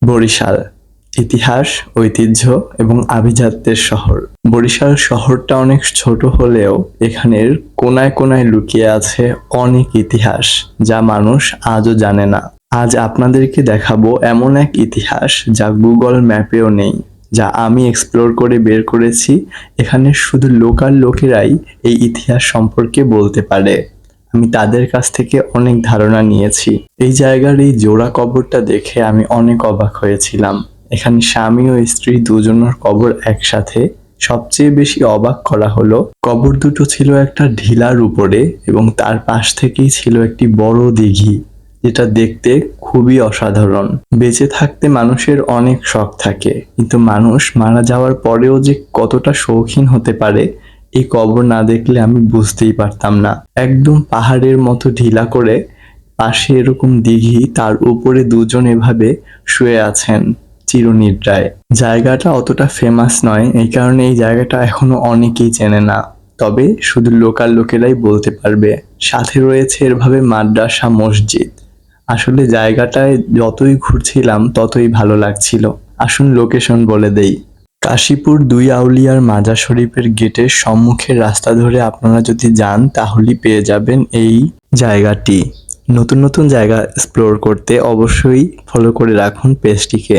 বরিশাল ইতিহাস, ঐতিহ্য এবং আভিজাত্যের শহর। বরিশাল শহরটা অনেক ছোট হলেও এখানের কোনায় কোনায় লুকিয়ে আছে অনেক ইতিহাস, যা মানুষ আজও জানে না। আজ আপনাদেরকে দেখাবো এমন এক ইতিহাস যা গুগল ম্যাপেও নেই, যা আমি এক্সপ্লোর করে বের করেছি। এখানে শুধু লোকাল লোকেরাই এই ইতিহাস সম্পর্কে বলতে পারে। আমি তাদের কাছ থেকে অনেক ধারণা নিয়েছি। এই জায়গার এই জোড়া কবরটা দেখে আমি অনেক অবাক হয়েছিলাম। এখানে স্বামী ও স্ত্রী দুজনের কবর একসাথে। সবচেয়ে বেশি অবাক করা হলো, কবর দুটো ছিল একটা ঢিলার উপরে এবং তার পাশ থেকেই ছিল একটি বড় দিঘি, যেটা দেখতে খুবই অসাধারণ। বেঁচে থাকতে মানুষের অনেক শখ থাকে, কিন্তু মানুষ মারা যাওয়ার পরেও যে কতটা শৌখিন হতে পারে, এই কবর না দেখলে আমি বুঝতেই পারতাম না। একদম পাহাড়ের মতো ঢিলা করে, পাশে এরকম দিঘি, তার উপরে দুজন এভাবে শুয়ে আছেন চিরনিদ্রায়। জায়গাটা অতটা ফেমাস নয়, এই কারণে এই জায়গাটা এখনো অনেকেই চেনে না, তবে শুধু লোকাল লোকেরাই বলতে পারবে। সাথে রয়েছে এভাবে মাদ্রাসা, মসজিদ। আসলে জায়গাটায় যতই ঘুরছিলাম ততই ভালো লাগছিল। আসুন লোকেশন বলে দেই। কাশীপুর দুই আউলিয়ার মাজার শরীফের গেটের সম্মুখের রাস্তা ধরে আপনারা যদি যান তাহলেই পেয়ে যাবেন এই জায়গাটি। নতুন নতুন জায়গা এক্সপ্লোর করতে অবশ্যই ফলো করে রাখুন পেজটিকে।